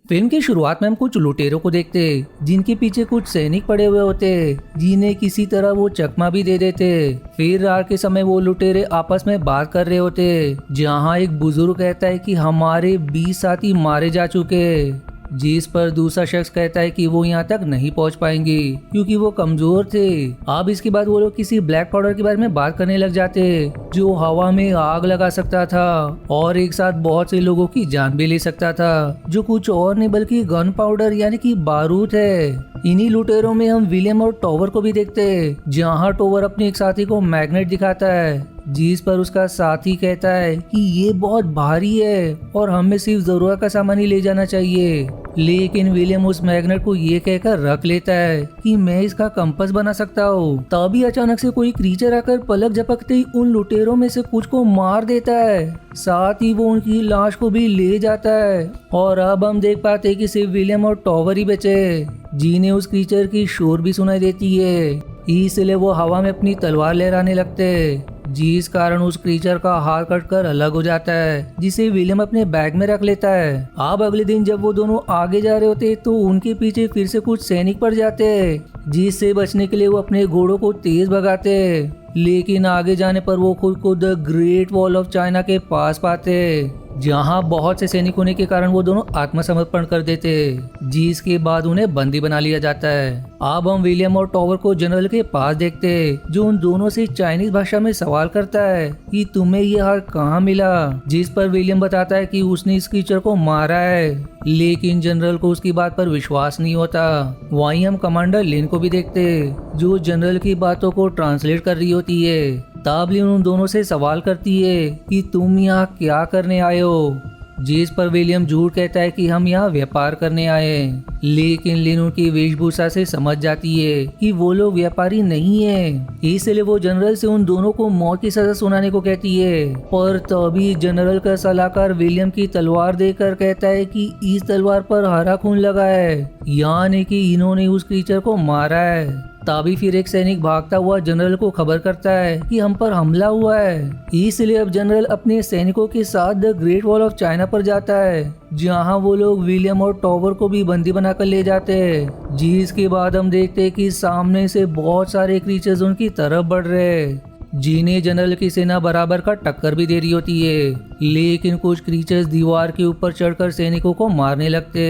Film की शुरुआत में हम कुछ लुटेरों को देखते जिनके पीछे कुछ सैनिक पड़े हुए होते जिन्हें किसी तरह वो चकमा भी दे देते। फिर रात के समय वो लुटेरे आपस में बात कर रहे होते जहाँ एक बुजुर्ग कहता है कि हमारे 20 साथी मारे जा चुके, जिस पर दूसरा शख्स कहता है कि वो यहाँ तक नहीं पहुँच पाएंगे क्योंकि वो कमजोर थे। अब इसके बाद वो लोग किसी ब्लैक पाउडर के बारे में बात करने लग जाते जो हवा में आग लगा सकता था और एक साथ बहुत से लोगों की जान भी ले सकता था, जो कुछ और नहीं बल्कि गन पाउडर यानी कि बारूद है। इन्हीं लुटेरों में हम विलियम और टॉवर को भी देखते जहाँ टॉवर अपने एक साथी को मैग्नेट दिखाता है जिस पर उसका साथी कहता है कि ये बहुत भारी है और हमें सिर्फ जरूरत का सामान ही ले जाना चाहिए। लेकिन विलियम उस मैग्नेट को ये कहकर रख लेता है कि मैं इसका कंपास बना सकता हूँ। तभी अचानक से कोई क्रीचर आकर पलक झपकते ही उन लुटेरों में से कुछ को मार देता है, साथ ही वो उनकी लाश को भी ले जाता है। और अब हम देख पाते कि सिर्फ विलियम और टॉवर ही बचे जिन्हें उस क्रीचर की शोर भी सुनाई देती है, इसलिए वो हवा में अपनी तलवार लहराने लगते जिस कारण उस क्रीचर का हाथ कटकर अलग हो जाता है जिसे विलियम अपने बैग में रख लेता है। अब अगले दिन जब वो दोनों आगे जा रहे होते तो उनके पीछे फिर से कुछ सैनिक पड़ जाते जिससे बचने के लिए वो अपने घोड़ों को तेज भगाते, लेकिन आगे जाने पर वो खुद को the great wall of China के पास पाते जहां बहुत से सैनिक होने के कारण वो दोनों आत्मसमर्पण कर देते, जिसके बाद उन्हें बंदी बना लिया जाता है। अब हम विलियम और टॉवर को जनरल के पास देखते जो उन दोनों से चाइनीज भाषा में सवाल करता है कि तुम्हें ये हार कहाँ मिला, जिस पर विलियम बताता है कि उसने इस क्रीचर को मारा है, लेकिन जनरल को उसकी बात पर विश्वास नहीं होता। वहीं हम कमांडर लिन को भी देखते जो जनरल की बातों को ट्रांसलेट कर रही होती है। तब लिन उन दोनों से सवाल करती है कि तुम यहाँ क्या करने आए हो, जिस पर विलियम झूठ कहता है कि हम यहाँ व्यापार करने आए हैं। लेकिन लिन उनकी वेशभूषा से समझ जाती है कि वो लोग व्यापारी नहीं है, इसलिए वो जनरल से उन दोनों को मौत की सजा सुनाने को कहती है। पर तभी जनरल का सलाहकार विलियम की तलवार देकर कहता है कि इस तलवार पर हरा खून लगा है, यानी कि इन्होंने उस क्रीचर को मारा है। तभी फिर एक सैनिक भागता हुआ जनरल को खबर करता है कि हम पर हमला हुआ है, इसलिए अब जनरल अपने सैनिकों के साथ the great wall of China पर जाता है जहां वो लोग विलियम और टॉवर को भी बंदी बनाकर ले जाते हैं। जिसके बाद हम देखते हैं कि सामने से बहुत सारे क्रीचर्स उनकी तरफ बढ़ रहे हैं जिन्हें जनरल की सेना बराबर का टक्कर भी दे रही होती है। लेकिन कुछ क्रीचर्स दीवार के ऊपर चढ़कर सैनिकों को मारने लगते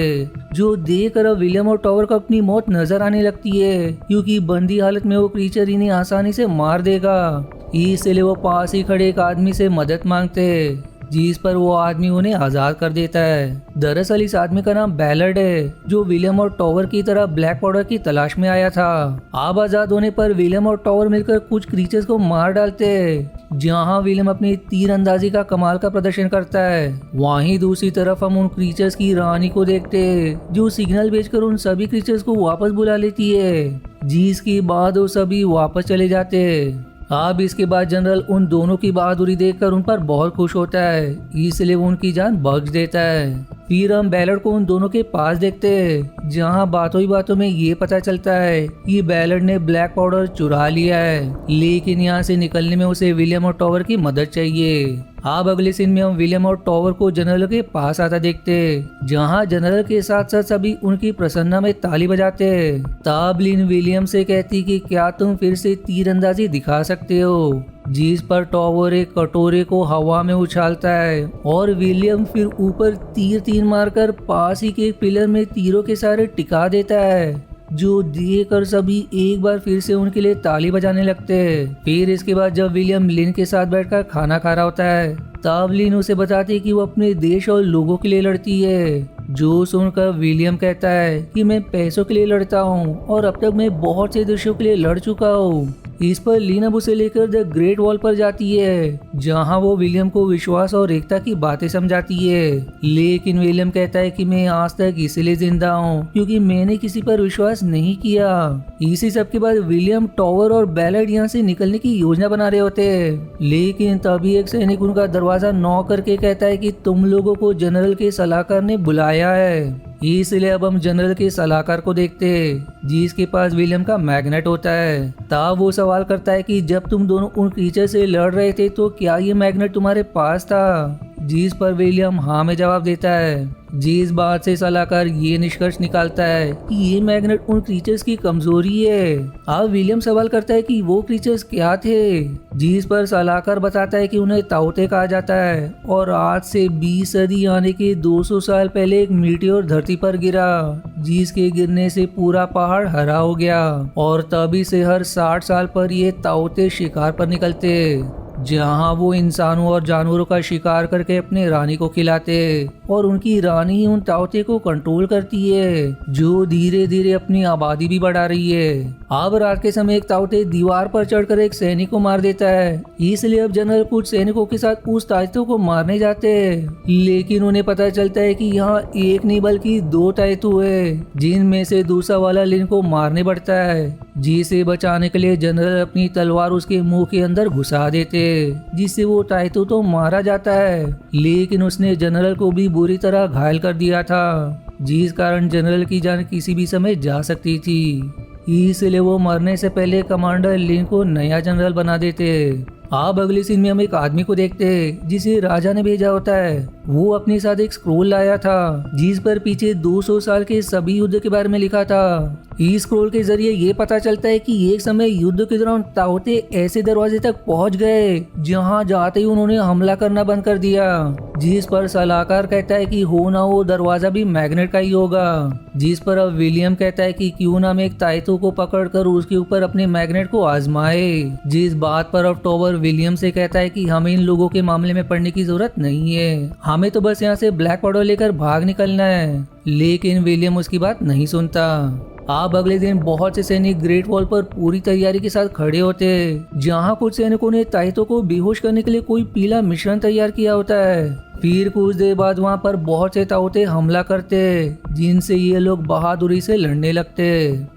जो देखकर अब विलियम और टॉवर को अपनी मौत नजर आने लगती है क्योंकि बंदी हालत में वो क्रीचर इन्हें आसानी से मार देगा। इसलिए वो पास ही खड़े एक आदमी से मदद मांगते जिस पर वो आदमी उन्हें आजाद कर देता है। दरअसल इस आदमी का नाम बैलर्ड है जो विलियम और टॉवर की तरह ब्लैक पाउडर की तलाश में आया था। अब आजाद होने पर विलियम और टॉवर मिलकर कुछ क्रीचर्स को मार डालते हैं जहां विलियम अपनी तीरंदाजी का कमाल का प्रदर्शन करता है। वहीं दूसरी तरफ हम उन क्रीचर्स की रानी को देखते जो सिग्नल भेजकर उन सभी क्रीचर्स को वापस बुला लेती है, जिसके बाद वो सभी वापस चले जाते। अब इसके बाद जनरल उन दोनों की बहादुरी देखकर उन पर बहुत खुश होता है, इसलिए वो उनकी जान बख्श देता है। फिर हम बैलर्ड को उन दोनों के पास देखते हैं जहां बातों ही बातों में ये पता चलता है कि बैलर्ड ने ब्लैक पाउडर चुरा लिया है, लेकिन यहाँ से निकलने में उसे विलियम और टॉवर की मदद चाहिए। अब अगले सीन में हम विलियम और टॉवर को जनरल के पास आता देखते जहां जनरल के साथ साथ सभी उनकी प्रसन्नता में ताली बजाते। तब लिन विलियम से कहती कि क्या तुम फिर से तीरंदाजी दिखा सकते हो, जिस पर टॉवर एक कटोरे को हवा में उछालता है और विलियम फिर ऊपर तीर मारकर पास ही के एक पिलर में तीरों के सारे टिका देता है, जो देखकर सभी एक बार फिर से उनके लिए ताली बजाने लगते हैं। फिर इसके बाद जब विलियम लिन के साथ बैठकर खाना खा रहा होता है तब लिन उसे बताती है कि वो अपने देश और लोगों के लिए लड़ती है, जो सुनकर विलियम कहता है कि मैं पैसों के लिए लड़ता हूँ और अब तक मैं बहुत से देशों के लिए लड़ चुका हूँ। इस पर लिन अब उसे लेकर द ग्रेट वॉल पर जाती है जहां वो विलियम को विश्वास और एकता की बातें समझाती है। लेकिन विलियम कहता है कि मैं आज तक इसलिए जिंदा हूँ क्योंकि मैंने किसी पर विश्वास नहीं किया। इसी सब के बाद विलियम, टॉवर और बैलर्ड यहाँ से निकलने की योजना बना रहे होते हैं, लेकिन तभी एक सैनिक उनका दरवाजा नॉक करके कहता है कि तुम लोगों को जनरल के सलाहकार ने बुलाया है। इसलिए अब हम जनरल के सलाहकार को देखते हैं जिसके पास विलियम का मैग्नेट होता है। तब वो सवाल करता है कि जब तुम दोनों उन क्रीचर से लड़ रहे थे तो क्या ये मैग्नेट तुम्हारे पास था। जिस पर विलियम हाँ में जवाब देता है। जिस बात से सलाहकार ये निष्कर्ष निकालता है कि ये मैग्नेट उन क्रीचर्स की कमजोरी है। अब विलियम सवाल करता है कि वो क्रीचर्स क्या थे, जिस पर सलाहकार बताता है कि उन्हें ताउते कहा जाता है और आज से 20 सदी आने के 200 साल पहले एक मीटियोर धरती पर गिरा, जिसके गिरने से पूरा पहाड़ हरा हो गया और तभी से हर 60 साल पर ये ताउते शिकार पर निकलते, जहां वो इंसानों और जानवरों का शिकार करके अपने रानी को खिलाते और उनकी रानी उन ताउते को कंट्रोल करती है, जो धीरे धीरे अपनी आबादी भी बढ़ा रही है। अब रात के समय एक ताउते दीवार पर चढ़कर एक सैनिक को मार देता है, इसलिए अब जनरल कुछ सैनिकों के साथ उस ताइतों को मारने जाते हैं, लेकिन उन्हें पता चलता है कि यहाँ एक नहीं बल्कि 2 ताइतू है, जिनमें से दूसरा वाला लिन को मारने पड़ता है, जिसे बचाने के लिए जनरल अपनी तलवार उसके मुंह के अंदर घुसा देते, जिससे वो ताइतू तो मारा जाता है, लेकिन उसने जनरल को भी बुरी तरह घायल कर दिया था, जिस कारण जनरल की जान किसी भी समय जा सकती थी। इसलिए वो मरने से पहले कमांडर लिन को नया जनरल बना देते। अब अगले सीन में हम एक आदमी को देखते हैं जिसे राजा ने भेजा होता है। वो अपने साथ एक स्क्रोल लाया था, जिस पर पीछे 200 साल के सभी युद्ध के बारे में लिखा था। इस स्क्रोल के जरिए ये पता चलता है कि एक समय युद्ध के दौरान ताउते ऐसे दरवाजे तक पहुंच गए जहां जाते ही उन्होंने हमला करना बंद कर दिया, जिस पर सलाहकार कहता है कि हो ना हो दरवाजा भी मैग्नेट का ही होगा, जिस पर अब विलियम कहता है कि क्यों ना हम एक ताइतू को पकड़कर उसके ऊपर अपने मैग्नेट को आजमाए, जिस बात पर अब टॉवर विलियम से कहता है कि हमें इन लोगों के मामले में पढ़ने की जरूरत नहीं है, हमें तो बस यहाँ से ब्लैक पाउडर लेकर भाग निकलना है। लेकिन विलियम उसकी बात नहीं सुनता। अब अगले दिन बहुत से सैनिक ग्रेट वॉल पर पूरी तैयारी के साथ खड़े होते, जहां कुछ सैनिकों ने ताइतों को बेहोश करने के लिए कोई पीला मिश्रण तैयार किया होता है। फिर कुछ देर बाद वहां पर बहुत से ताउते हमला करते, जिनसे ये लोग बहादुरी से लड़ने लगते।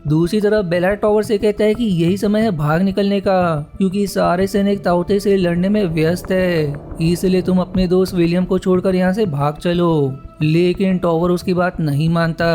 दूसरी तरफ बेलर टॉवर से कहता है कि यही समय है भाग निकलने का, क्योंकि सारे सैनिक ताउते से लड़ने में व्यस्त है, इसलिए तुम अपने दोस्त विलियम को छोड़कर यहाँ से भाग चलो। लेकिन टॉवर उसकी बात नहीं मानता।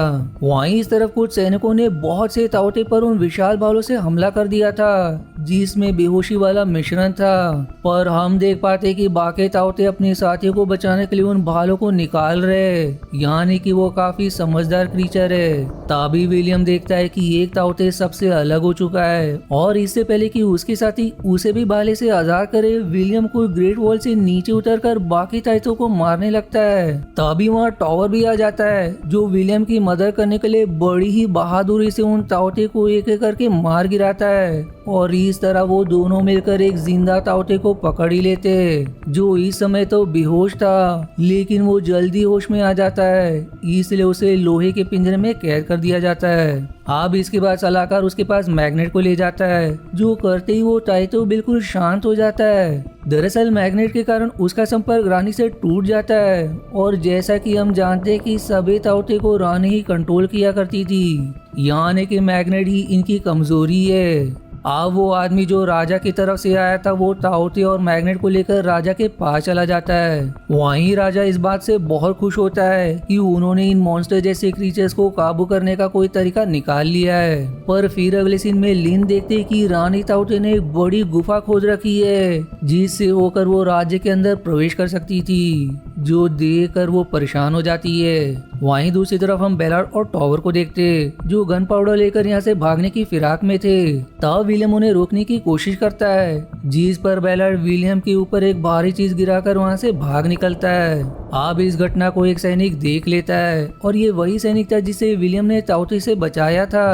वहीं इस तरफ कुछ सैनिकों ने बहुत से ताउते पर उन विशाल भालों से हमला कर दिया था, जिसमें बेहोशी वाला मिश्रण था, पर हम देख पाते कि बाकी ताउते अपने साथियों को बचाने के लिए उन भालों को निकाल रहे, यानी कि वो काफी समझदार क्रीचर है। तभी विलियम देखता है कि एक ताउते सबसे अलग हो चुका है और इससे पहले कि उसके साथी उसे भी भाले से आजाद करे, विलियम को ग्रेट वॉल से नीचे उतरकर बाकी ताइतों को मारने लगता है। तभी वहाँ टॉवर भी आ जाता है, जो विलियम की मदद करने के लिए बड़ी ही बहादुरी से उन ताउते को एक एक करके मार गिराता है और इस तरह वो दोनों मिलकर एक जिंदा ताउते को पकड़ ही लेते, जो इस समय तो बेहोश था, लेकिन वो जल्दी होश में आ जाता है, इसलिए उसे लोहे के पिंजरे में कैद कर दिया जाता है। अब इसके बाद सलाहकार उसके पास मैग्नेट को ले जाता है, जो करते ही वो ताइतो बिल्कुल शांत हो जाता है। दरअसल मैग्नेट के कारण उसका संपर्क रानी से टूट जाता है और जैसा कि हम जानते हैं कि सभी ताउते को रानी ही कंट्रोल किया करती थी, यानी कि मैग्नेट ही इनकी कमजोरी है। अब वो आदमी जो राजा की तरफ से आया था वो ताउते और मैग्नेट को लेकर राजा के पास चला जाता है। वहीं राजा इस बात से बहुत खुश होता है कि उन्होंने इन मॉन्स्टर जैसे क्रीचर्स को काबू करने का कोई तरीका निकाल लिया है। पर फिर अगले सीन में लिन देखते कि रानी ताउते ने एक बड़ी गुफा खोद रखी है, जिससे होकर वो राज्य के अंदर प्रवेश कर सकती थी, जो देखकर वो परेशान हो जाती है। वहीं दूसरी तरफ हम बेलार्ड और टॉवर को देखते, जो गन पाउडर लेकर यहाँ से भागने की फिराक में थे। तब विलियम उन्हें रोकने की कोशिश करता है, जिस पर बेलार्ड विलियम के ऊपर एक भारी चीज गिराकर वहाँ से भाग निकलता है। अब इस घटना को एक सैनिक देख लेता है और ये वही सैनिक था जिसे विलियम ने ताउते से बचाया था।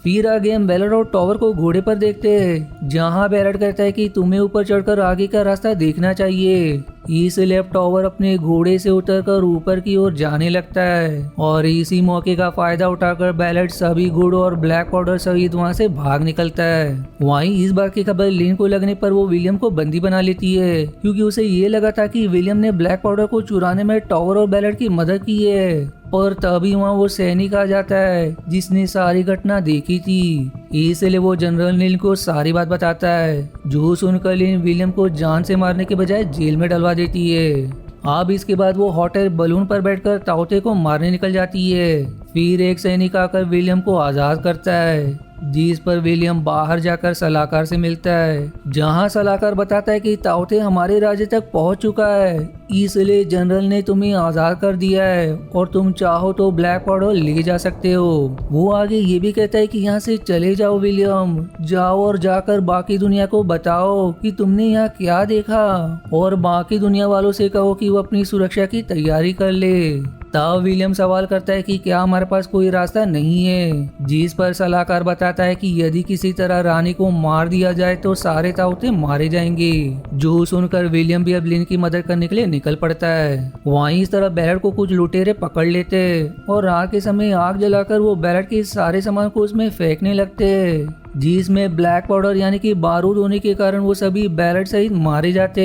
फिर आगे हम बेलार्ड और टॉवर को घोड़े पर देखते हैं, जहाँ बेलार्ड कहता है कि तुम्हें ऊपर चढ़कर आगे का रास्ता देखना चाहिए। इसलिए अब टॉवर अपने घोड़े से उतरकर ऊपर की ओर जाने लगता है और इसी मौके का फायदा उठाकर बेलार्ड सभी घोड़ों और ब्लैक पाउडर सहित वहाँ से भाग निकलता है। वहीं इस बात की खबर लिन को लगने पर वो विलियम को बंदी बना लेती है, क्योंकि उसे ये लगा था कि विलियम ने ब्लैक पाउडर को चुराने में टॉवर और बेलार्ड की मदद की है। पर तभी वहाँ वो सैनिक आ जाता है जिसने सारी घटना देखी थी, इसलिए वो जनरल लिन को सारी बात बताता है, जो सुनकर लिन विलियम को जान से मारने के बजाय जेल में डलवा देती है। अब इसके बाद वो हॉट एयर बलून पर बैठकर ताउते को मारने निकल जाती है। फिर एक सैनिक आकर विलियम को आजाद करता है, जिस पर विलियम बाहर जाकर सलाहकार से मिलता है, जहां सलाहकार बताता है कि ताओते हमारे राज्य तक पहुंच चुका है, इसलिए जनरल ने तुम्हें आजाद कर दिया है और तुम चाहो तो ब्लैक पाउडर ले जा सकते हो। वो आगे ये भी कहता है कि यहाँ से चले जाओ विलियम, जाओ और जाकर बाकी दुनिया को बताओ कि तुमने यहाँ क्या देखा, और बाकी दुनिया वालों से कहो कि वो अपनी सुरक्षा की तैयारी कर ले। तब विलियम सवाल करता है कि क्या हमारे पास कोई रास्ता नहीं है, जिस पर सलाहकार बताता है कि यदि किसी तरह रानी को मार दिया जाए तो सारे ताऊते मारे जाएंगे। जो सुनकर विलियम भी अब लिन की मदद करने के लिए निकल पड़ता है। वहीं इस तरह बैरट को कुछ लुटेरे पकड़ लेते और रात के समय आग जलाकर वो बैरट के सारे सामान को उसमें फेंकने लगते, जिसमें ब्लैक पाउडर यानी कि बारूद होने के कारण वो सभी बैरट सहित मारे जाते।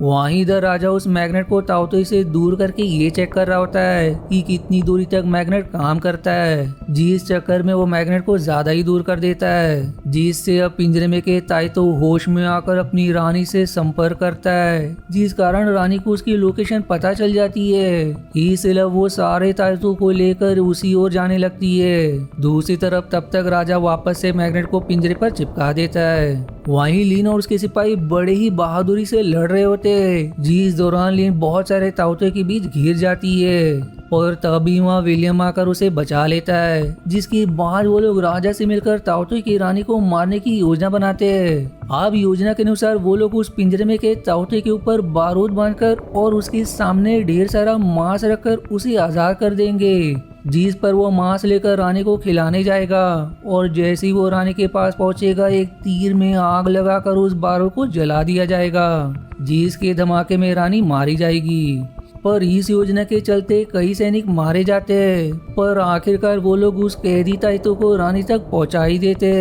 वहीं इधर राजा उस मैग्नेट को ताओते से दूर करके ये चेक कर रहा होता है कि कितनी दूरी तक मैग्नेट काम करता है, जिस चक्कर में वो मैग्नेट को ज्यादा ही दूर कर देता है, जिससे अब पिंजरे में के ताइतो होश में आकर अपनी रानी से संपर्क करता है, जिस कारण रानी को उसकी लोकेशन पता चल जाती है। इसलिए वो सारे ताइतो को लेकर उसी ओर जाने लगती है। दूसरी तरफ तब तक राजा वापस से मैग्नेट को पिंजरे पर चिपका देता है। वहीं लीन और उसके सिपाही बड़े ही बहादुरी से लड़ रहे होते हैं, जिस दौरान लीन बहुत सारे ताऊते के बीच घिर जाती है और तभी वहाँ विलियम आकर उसे बचा लेता है, जिसके बाद वो लोग राजा से मिलकर ताऊते की रानी को मारने की योजना बनाते हैं। अब योजना के अनुसार वो लोग उस पिंजरे में के ताऊते के ऊपर बारूद बांधकर और उसके सामने ढेर सारा मांस रखकर उसे आजाद कर देंगे, जिस पर वो मांस लेकर रानी को खिलाने जाएगा और जैसे ही वो रानी के पास पहुंचेगा एक तीर में आग लगाकर उस बारूद को जला दिया जाएगा, जिसके धमाके में रानी मारी जाएगी। पर इस योजना के चलते कई सैनिक मारे जाते हैं, पर आखिरकार वो लोग उस कैदी ताइतो को रानी तक पहुंचा ही देते।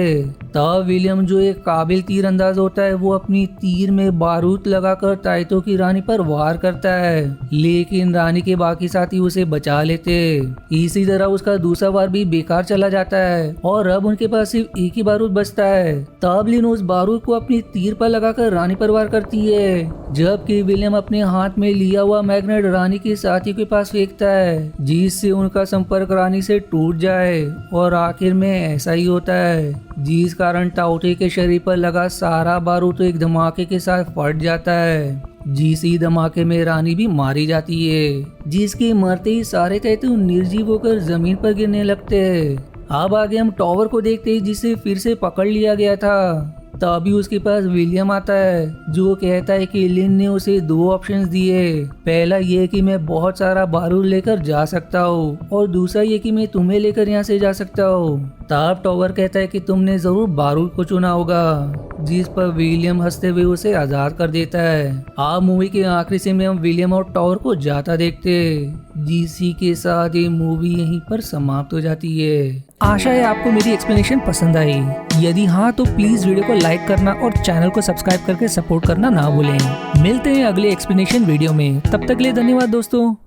तब विलियम जो एक काबिल तीरंदाज होता है वो अपनी तीर में बारूद लगाकर ताइतो की रानी पर वार करता है, लेकिन रानी के बाकी साथी उसे बचा लेते। इसी तरह उसका दूसरा वार भी बेकार चला जाता है और अब उनके पास सिर्फ एक ही बारूद बचता है। तब लिन उस बारूद को अपनी तीर पर लगाकर रानी पर वार करती है, जबकि विलियम अपने हाथ में लिया हुआ मैग्नेट रानी के साथी के पास फेंकता है, जिससे उनका संपर्क रानी से टूट जाए और आखिर में ऐसा ही होता है, जिस कारण ताऊते के शरीर पर लगा सारा बारूद तो एक धमाके के साथ फट जाता है, जिस धमाके में रानी भी मारी जाती है, जिसके मरते ही सारे ताइतो निर्जीव होकर जमीन पर गिरने लगते हैं। अब आगे हम टॉवर को देखते हैं जिसे फिर से पकड़ लिया गया था। तभी उसके पास विलियम आता है जो कहता है कि लिन ने उसे दो ऑप्शंस दिए, पहला ये कि मैं बहुत सारा बारूद लेकर जा सकता हूँ और दूसरा ये कि मैं तुम्हें लेकर यहाँ से जा सकता हूँ। तब टॉवर कहता है कि तुमने जरूर बारूद को चुना होगा, जिस पर विलियम हंसते हुए उसे आजाद कर देता है। आप मूवी के आखिरी सीन में हम विलियम और टॉवर को जाता देखते, जिसी के साथ ये मूवी यहीं पर समाप्त हो जाती है। आशा है आपको मेरी एक्सप्लेनेशन पसंद आई। यदि हाँ तो प्लीज वीडियो को लाइक करना और चैनल को सब्सक्राइब करके सपोर्ट करना ना भूलें। मिलते हैं अगले एक्सप्लेनेशन वीडियो में, तब तक के लिए धन्यवाद दोस्तों।